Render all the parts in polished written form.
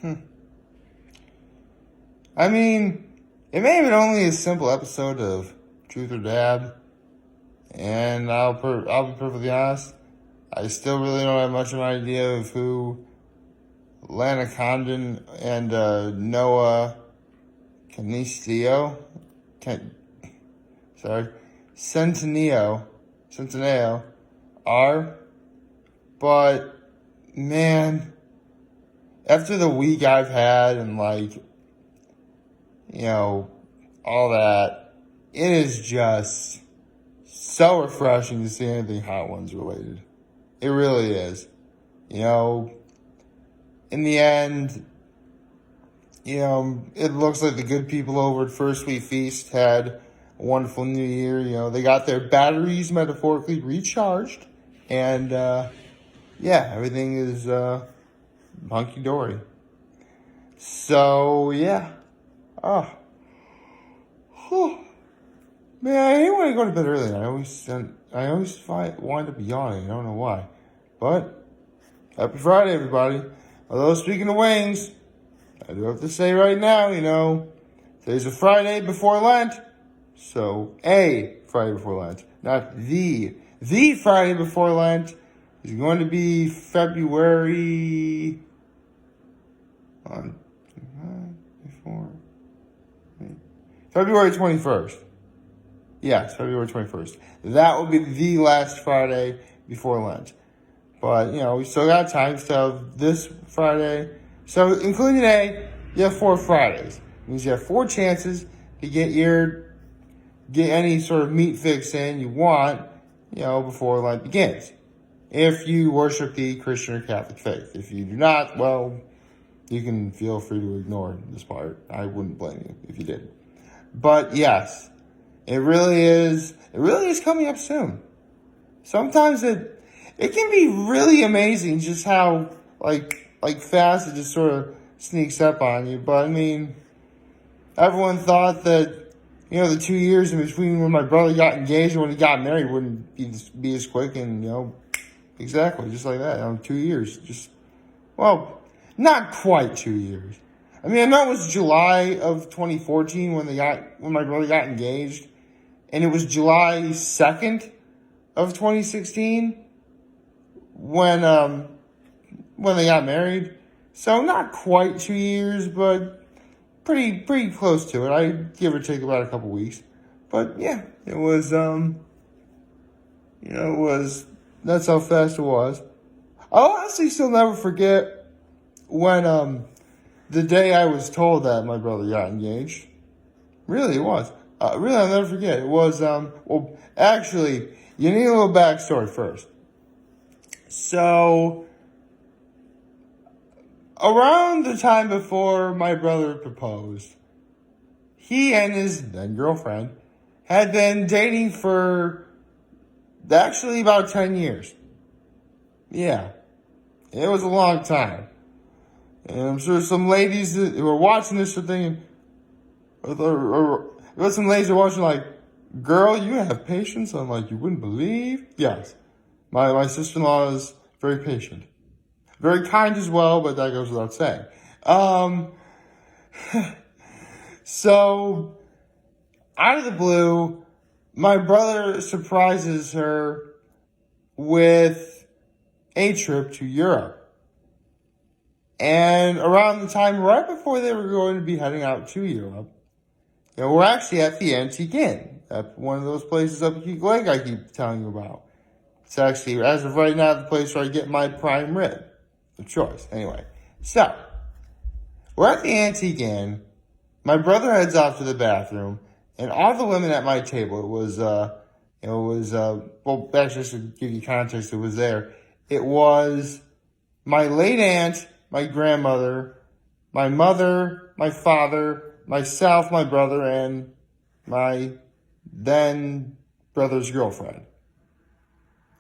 I mean, it may have been only a simple episode of Truth or Dab, and I'll be perfectly honest. I still really don't have much of an idea of who Lana Condon and Noah Canisteo, Centineo are, but man, after the week I've had and all that, it is just so refreshing to see anything Hot Ones related. It really is. In the end, it looks like the good people over at First Sweet Feast had a wonderful new year. They got their batteries metaphorically recharged. And, everything is hunky-dory. So, yeah. Oh. Whew. Man, I hate when I go to bed early. I always wind up yawning. I don't know why. But, happy Friday, everybody. Although, speaking of wings, I do have to say right now, today's a Friday before Lent. So, a Friday before Lent. Not the Friday before Lent is going to be February 21st. Yes, February 21st. That will be the last Friday before Lent. But, we still got time. Still have this Friday. So, including today, you have 4 Fridays. It means you have 4 chances to get any sort of meat fix in you want, before Lent begins. If you worship the Christian or Catholic faith. If you do not, well, you can feel free to ignore this part. I wouldn't blame you if you did. But yes, it really is coming up soon. Sometimes it can be really amazing just how fast it just sort of sneaks up on you. But I mean, everyone thought that the 2 years in between when my brother got engaged and when he got married wouldn't be as quick, and exactly just like that. 2 years, not quite 2 years. I mean, I know it was July of 2014 when my brother got engaged, and it was July 2nd of 2016 when they got married. So not quite 2 years, but pretty close to it. I give or take about a couple weeks. But yeah, it was that's how fast it was. I'll honestly still never forget when the day I was told that my brother got engaged. Really, it was. Really, I'll never forget. It was, actually, you need a little backstory first. So, around the time before my brother proposed, he and his then girlfriend had been dating for actually about 10 years. Yeah, it was a long time. And I'm sure some ladies who are watching this are thinking, or some ladies are watching like, girl, you have patience unlike you wouldn't believe. Yes, my sister-in-law is very patient. Very kind as well, but that goes without saying. So, out of the blue, my brother surprises her with a trip to Europe. And around the time right before they were going to be heading out to Europe, we're actually at the Antique Inn. At one of those places up Keek Lake I keep telling you about. It's actually, as of right now, the place where I get my prime rib of choice. Anyway, so, we're at the Antique Inn. My brother heads off to the bathroom, and all the women at my table, actually, just to give you context, it was there. It was my late aunt, my grandmother, my mother, my father, myself, my brother, and my then brother's girlfriend.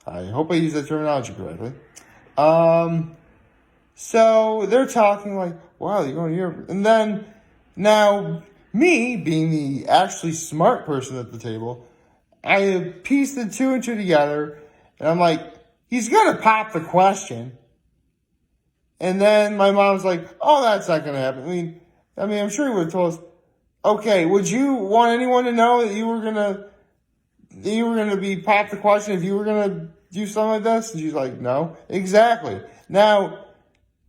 I hope I use that terminology correctly. So they're talking like, wow, you're going to Europe. And then, now, me, being the actually smart person at the table, I pieced the 2 and 2 together, and I'm like, he's going to pop the question. And then my mom's like, oh, that's not going to happen. I'm sure he would have told us, okay, would you want anyone to know that you were going to be popped the question if you were going to do something like this? And she's like, no. Exactly. Now,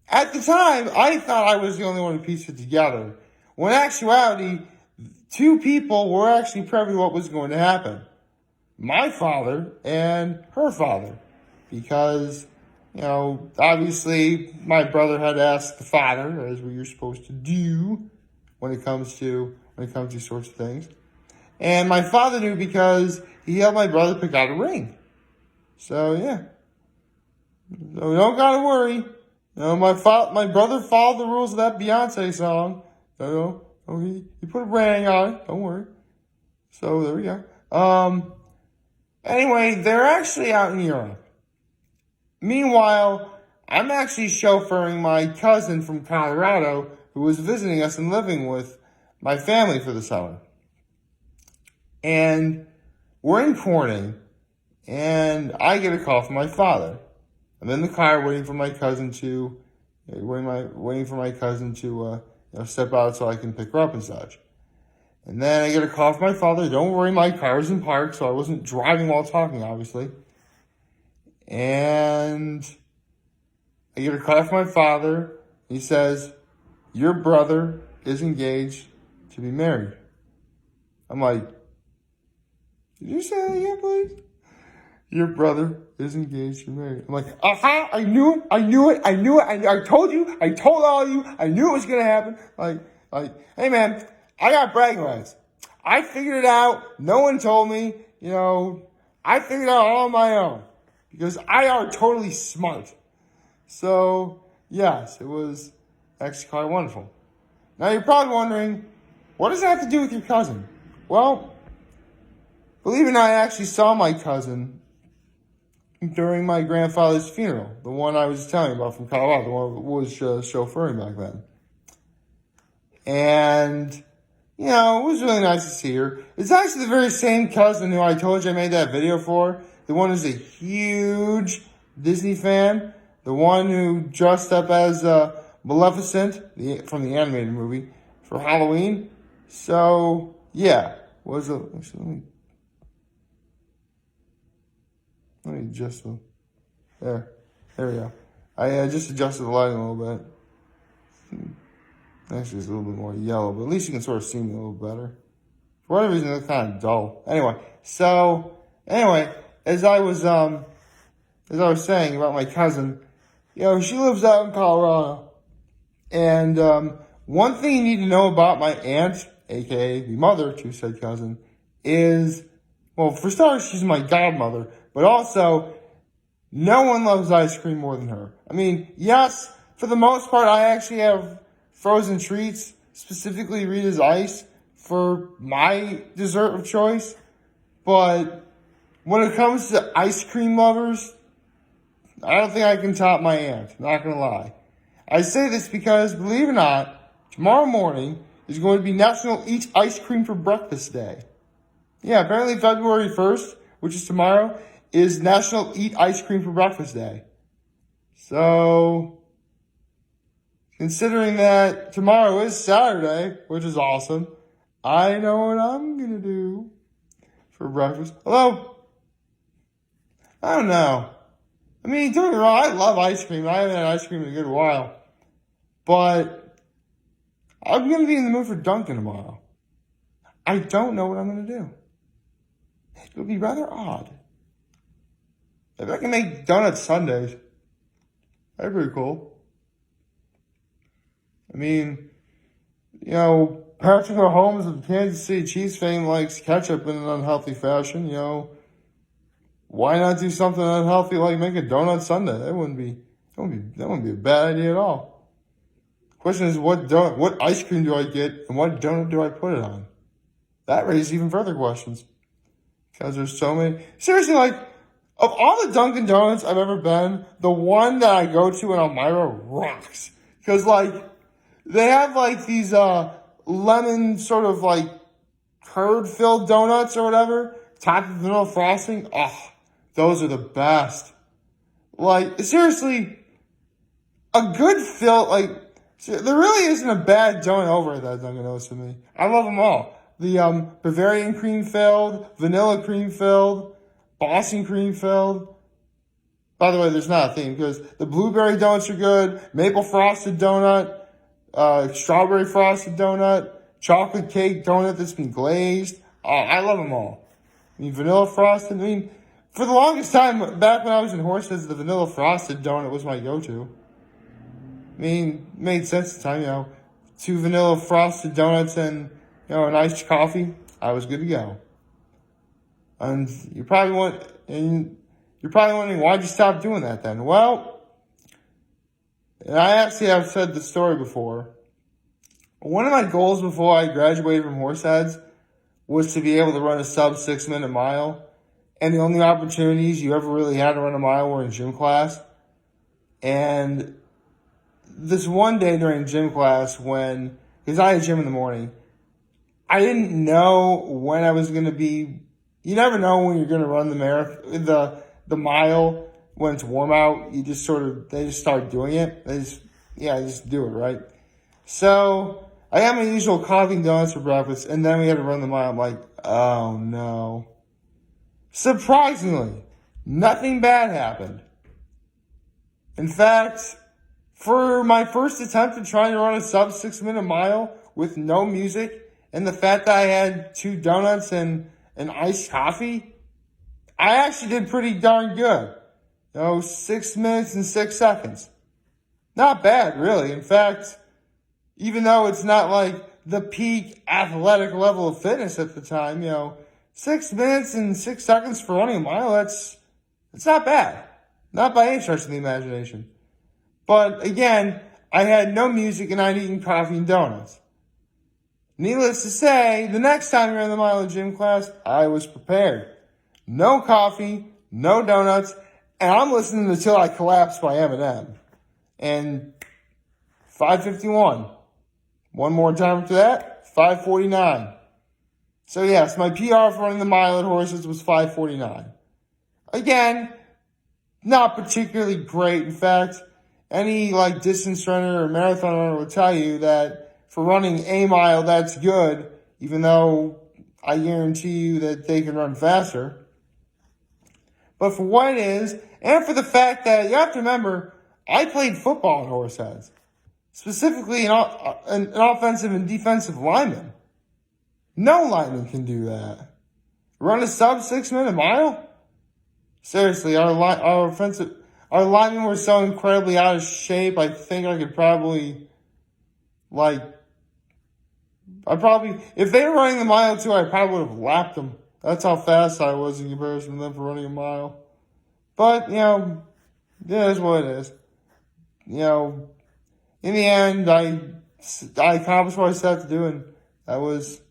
at the time, I thought I was the only one who pieced it together. When in actuality, two people were actually privy to what was going to happen. My father and her father. Because, obviously my brother had asked the father, as what you're supposed to do when it comes to these sorts of things. And my father knew because he helped my brother pick out a ring. So, yeah. So we don't gotta worry. My brother followed the rules of that Beyonce song. So, he put a ring on it. Don't worry. So, there we go. Anyway, they're actually out in Europe. Meanwhile, I'm actually chauffeuring my cousin from Colorado who was visiting us and living with my family for the summer. And we're in Corning, and I get a call from my father. I'm in the car waiting for my cousin to step out so I can pick her up and such. And then I get a call from my father. Don't worry, my car's in park, so I wasn't driving while talking, obviously. And I get a call from my father. He says, your brother is engaged to be married. I'm like, did you say that again, please? Your brother is engaged to be married. I'm like, I knew it. I told all of you, I knew it was going to happen. Like, hey man, I got bragging rights. I figured it out. No one told me, I figured it out all on my own. Because I are totally smart. So, yes, it was actually quite wonderful. Now, you're probably wondering, what does that have to do with your cousin? Well, believe it or not, I actually saw my cousin during my grandfather's funeral. The one I was telling you about from Colorado, the one that was chauffeuring back then. And, it was really nice to see her. It's actually the very same cousin who I told you I made that video for. The one who's a huge Disney fan. The one who dressed up as Maleficent from the animated movie for Halloween. So, yeah. Let me adjust them. There we go. I just adjusted the lighting a little bit. Actually, it's a little bit more yellow, but at least you can sort of see me a little better. For whatever reason, it's kind of dull. Anyway, as I was saying about my cousin, she lives out in Colorado. And one thing you need to know about my aunt, aka the mother to said cousin, is, well, for starters, she's my godmother, but also, no one loves ice cream more than her. Yes, for the most part, I actually have frozen treats, specifically Rita's Ice, for my dessert of choice. But when it comes to ice cream lovers, I don't think I can top my aunt. Not gonna lie. I say this because, believe it or not, tomorrow morning is going to be National Eat Ice Cream for Breakfast Day. Yeah, apparently February 1st, which is tomorrow, is National Eat Ice Cream for Breakfast Day. So, considering that tomorrow is Saturday, which is awesome, I know what I'm gonna do for breakfast. Hello? I don't know. Don't get me wrong, I love ice cream. I haven't had ice cream in a good while. But I'm going to be in the mood for Dunkin' tomorrow. I don't know what I'm going to do. It'll be rather odd. If I can make donut sundaes, that'd be pretty cool. Patrick Mahomes of Kansas City Chiefs fame likes ketchup in an unhealthy fashion. Why not do something unhealthy like make a donut sundae? That wouldn't be a bad idea at all. Question is, what ice cream do I get and what donut do I put it on? That raises even further questions. Because there's so many. Seriously, of all the Dunkin' Donuts I've ever been, the one that I go to in Elmira rocks. Because, they have, these, lemon sort of, curd-filled donuts or whatever, topped with vanilla frosting. Oh, those are the best. Seriously, a good fill, like, there really isn't a bad donut over at that Dunkin' Donuts to me. I love them all. The Bavarian cream filled, vanilla cream filled, Boston cream filled. By the way, there's not a theme because the blueberry donuts are good, maple frosted donut, strawberry frosted donut, chocolate cake donut that's been glazed. I love them all. I mean, vanilla frosted. I mean, for the longest time, back when I was in Horseheads, the vanilla frosted donut was my go-to. I mean, it made sense at the time, you know. 2 vanilla frosted donuts and, you know, an iced coffee. I was good to go. And you're probably wondering, why'd you stop doing that then? Well, and I actually have said the story before. One of my goals before I graduated from Horseheads was to be able to run a sub 6-minute mile. And the only opportunities you ever really had to run a mile were in gym class. And this one day during gym class because I had gym in the morning, I didn't know when I was going to be, you never know when you're going to run the marathon, the mile when it's warm out. You just they just start doing it. Just do it, right? So I had my usual coffee and donuts for breakfast, and then we had to run the mile. I'm like, oh no. Surprisingly, nothing bad happened. In fact, for my first attempt at trying to run a sub 6-minute mile with no music and the fact that I had 2 donuts and an iced coffee, I actually did pretty darn good. 6 minutes and 6 seconds. Not bad, really. In fact, even though it's not like the peak athletic level of fitness at the time, 6 minutes and 6 seconds for running a mile, it's not bad. Not by any stretch of the imagination. But again, I had no music and I'd eaten coffee and donuts. Needless to say, the next time we ran the mile in gym class, I was prepared. No coffee, no donuts, and I'm listening to Till I Collapse by Eminem. And 5:51. One more time after that, 5:49. So yes, my PR for running the mile at Horses was 5:49. Again, not particularly great. In fact, any distance runner or marathon runner will tell you that for running a mile, that's good, even though I guarantee you that they can run faster. But for what it is, and for the fact that you have to remember, I played football at Horseheads, specifically an offensive and defensive lineman. No lineman can do that. Run a sub 6-minute mile? Seriously, our linemen were so incredibly out of shape. I think I could probably, if they were running the mile too, I probably would have lapped them. That's how fast I was in comparison to them for running a mile. But, it is what it is. In the end, I accomplished what I set out to do, and that's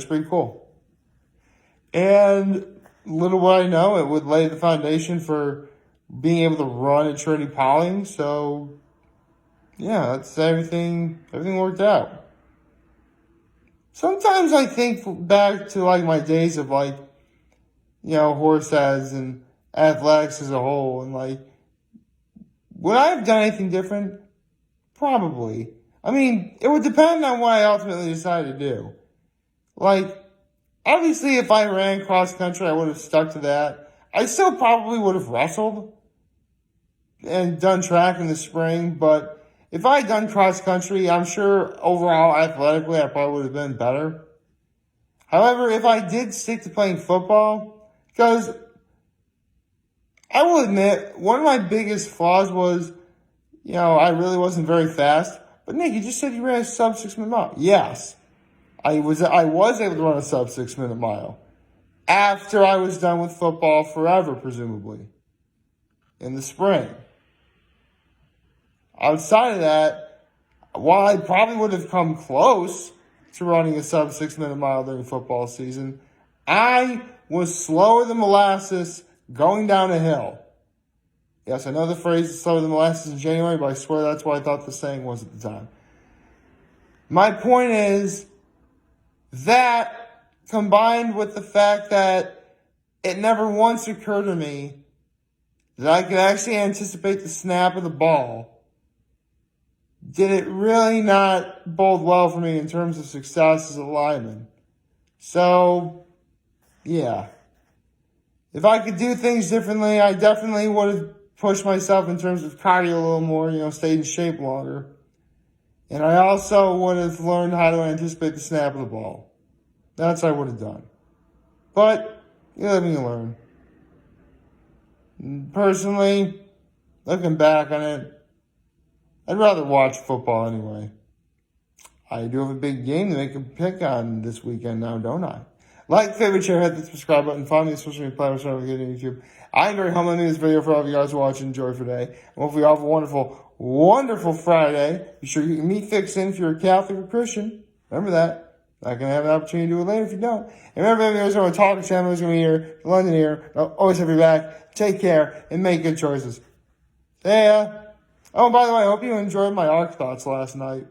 pretty cool. And little would I know, it would lay the foundation for being able to run at Trinity Pawling. So, yeah, that's everything worked out. Sometimes I think back to my days of Horseheads and athletics as a whole, and would I have done anything different? Probably. I mean, it would depend on what I ultimately decided to do. Obviously, if I ran cross country, I would have stuck to that. I still probably would have wrestled and done track in the spring, but if I had done cross country, I'm sure overall athletically I probably would have been better. However, if I did stick to playing football, because I will admit, one of my biggest flaws was, I really wasn't very fast. But Nick, you just said you ran a sub 6-minute mile. Yes, I was able to run a sub 6-minute mile after I was done with football forever, presumably, in the spring. Outside of that, while I probably would have come close to running a sub 6-minute mile during football season, I was slower than molasses going down a hill. Yes, I know the phrase is slower than molasses in January, but I swear that's what I thought the saying was at the time. My point is that, combined with the fact that it never once occurred to me that I could actually anticipate the snap of the ball did it really not bode well for me in terms of success as a lineman. So, yeah. If I could do things differently, I definitely would have pushed myself in terms of cardio a little more, stayed in shape longer. And I also would have learned how to anticipate the snap of the ball. That's what I would have done. But, you live and you learn. Personally, looking back on it, I'd rather watch football anyway. I do have a big game to make a pick on this weekend now, don't I? Like, favorite, share, hit the subscribe button. Follow me on social media platforms on YouTube. I'm very humble in this video for all of you guys who watch and enjoy for today. And hopefully you all have a wonderful, wonderful Friday. Be sure you get meat fixing if you're a Catholic or Christian. Remember that. Not going to have an opportunity to do it later if you don't. And remember, if there's a talking channel, who's going to be here, London here. I'll always have your back. Take care and make good choices. Oh, by the way, I hope you enjoyed my arc thoughts last night.